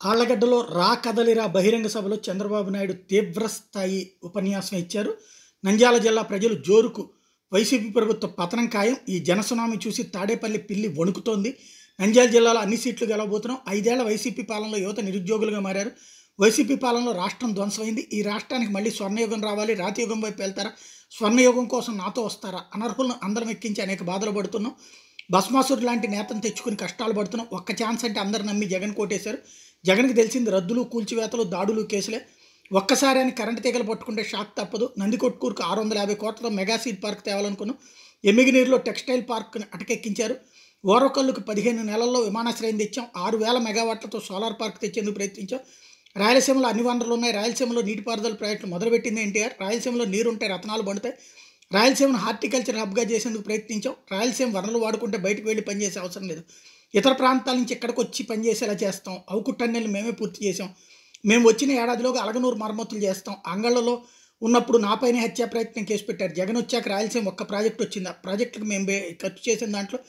ఆళ్లగడ్డలో రా కదలిరా బహిరంగ సభలో చంద్రబాబు నాయుడు తీవ్రస్థాయి ఉపన్యాసం ఇచ్చారు. నంద్యాల జిల్లా ప్రజలు జోరుకు వైసీపీ ప్రభుత్వ పతనం ఖాయం. ఈ జనసునామీ చూసి తాడేపల్లి పిల్లి వణుకుతోంది. నంద్యాల జిల్లాలో అన్ని సీట్లు గెలవబోతున్నాం. 5 ఏళ్ల వైసీపీ పాలనలో యువత నిరుద్యోగులుగా మారారు. వైసీపీ పాలనలో రాష్ట్రం ధ్వంసమైంది. ఈ రాష్ట్రానికి మళ్ళీ స్వర్ణయుగం రావాలి. రాతియుగం వైపు వెళ్తారా? స్వర్ణయుగం కోసం నాతో వస్తారా? అనర్హులను అందరం ఎక్కించి అనేక బాధలు పడుతున్నాం. భస్మాసురు లాంటి నేతను తెచ్చుకుని కష్టాలు పడుతున్నాం. ఒక్క ఛాన్స్ అంటే అందరు నమ్మి జగన్ కోటేశారు. జగన్కి తెలిసింది రద్దులు, కూల్చివేతలు, దాడులు, కేసులే. ఒక్కసారి అని కరెంటు తీగలు పట్టుకుంటే షాక్ తప్పదు. నందికొట్కూరుకు 650 కోట్లతో మెగా సీడ్ పార్క్ తేవాలనుకున్నాం. ఎమ్మిగినీరులో టెక్స్టైల్ పార్క్ని అటకెక్కించారు. ఓరకల్లుకు 15 నెలల్లో విమానాశ్రయం తెచ్చాం. 6000 మెగావాట్లతో సోలార్ పార్క్ తెచ్చేందుకు ప్రయత్నించాం. రాయలసీమలో అన్ని వనరులు ఉన్నాయి. రాయలసీమలో నీటిపారుదల ప్రాజెక్టులు మొదలుపెట్టింది ఎన్టీఆర్. రాయలసీమలో నీరుంటే రత్నాలు పండుతాయి. రాయలసీమను హార్టికల్చర్ హబ్గా చేసేందుకు ప్రయత్నించాం. రాయలసీమ వనరులు వాడుకుంటే బయటకు వెళ్ళి పనిచేసే అవసరం లేదు. ఇతర ప్రాంతాల నుంచి ఇక్కడికి వచ్చి పనిచేసేలా చేస్తాం. అవుకు టన్నెల్ని మేమే పూర్తి చేసాం. మేము వచ్చిన ఏడాదిలోగా అలగనూరు మరమ్మతులు చేస్తాం. అంగళ్ళలో ఉన్నప్పుడు నాపైన హత్యా ప్రయత్నం కేసు పెట్టారు. జగన్ వచ్చాక రాయలసీమ ఒక్క ప్రాజెక్టు వచ్చింది. ఆ ప్రాజెక్టులకు మేము ఖర్చు చేసిన దాంట్లో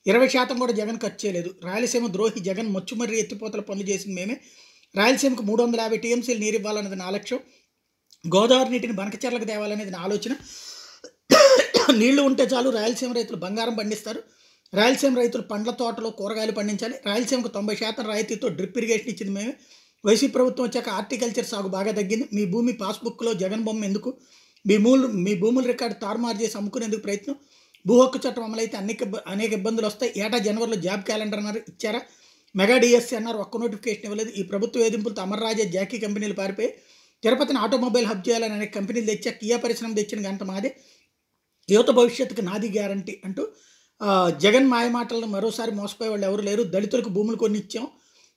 20% కూడా జగన్ ఖర్చు చేయలేదు. రాయలసీమ ద్రోహి జగన్ మొచ్చుమర్రి ఎత్తిపోతల పనులు చేసింది మేమే. రాయలసీమకు 350 టీఎంసీలు నీరు ఇవ్వాలనేది నా లక్ష్యం. గోదావరి నీటిని బనకచెర్లకు తేవాలనేది నా ఆలోచన. నీళ్లు ఉంటే చాలు. రాయలసీమ రైతులు బంగారం పండిస్తారు. రాయలసీమ రైతులు పండ్ల తోటలో కూరగాయలు పండించాలి. రాయలసీమకు 90% రాయితీతో డ్రిప్ ఇరిగేషన్ ఇచ్చింది మేమే. వైసీపీ ప్రభుత్వం వచ్చాక హార్టికల్చర్ సాగు బాగా తగ్గింది. మీ భూమి పాస్బుక్లో జగన్ బొమ్మ ఎందుకు? మీ భూముల రికార్డు తారుమారు చేసి అమ్ముకునేందుకు ప్రయత్నం. భూ హక్కు చట్టం అమలైతే అనేక ఇబ్బందులు వస్తాయి. ఏటా జనవరిలో జాబ్ క్యాలెండర్ అన్నారు, ఇచ్చారా? మెగా డిఎస్సీ అన్నారు, ఒక్క నోటిఫికేషన్ ఇవ్వలేదు. ఈ ప్రభుత్వ వేధింపులతో అమర్రాజే జాకీ కంపెనీలు పారిపోయి తిరుపతిని ఆటోమొబైల్ హబ్ చేయాలని అనేక కంపెనీలు తెచ్చా. కియా పరిశ్రమ తెచ్చిన గంట మాదే. యువత భవిష్యత్తుకు నాది గ్యారంటీ అంటూ జగన్ మాయమాటలను మరోసారి మోసపోయే వాళ్ళు ఎవరు లేరు. దళితులకు భూములు కొన్ని ఇచ్చాం.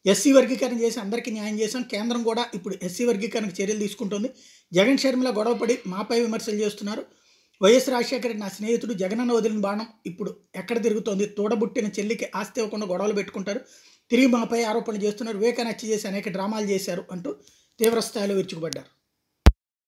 ఎస్సీ వర్గీకరణ చేసి అందరికీ న్యాయం చేశాం. కేంద్రం కూడా ఇప్పుడు ఎస్సీ వర్గీకరణకు చర్యలు తీసుకుంటుంది. జగన్ షర్మిల గొడవపడి మాపై విమర్శలు చేస్తున్నారు. వైఎస్ రాజశేఖర రెడ్డి నా స్నేహితుడు, జగనన్న వదిలిన బాణం ఇప్పుడు ఎక్కడ తిరుగుతోంది? తోడబుట్టిన చెల్లికి ఆస్తి ఇవ్వకుండా గొడవలు పెట్టుకుంటారు. తిరిగి మాపై ఆరోపణలు చేస్తున్నారు. వివేకాన్ని హత్య చేసి అనేక డ్రామాలు చేశారు అంటూ తీవ్రస్థాయిలో విరుచుకుపడ్డారు.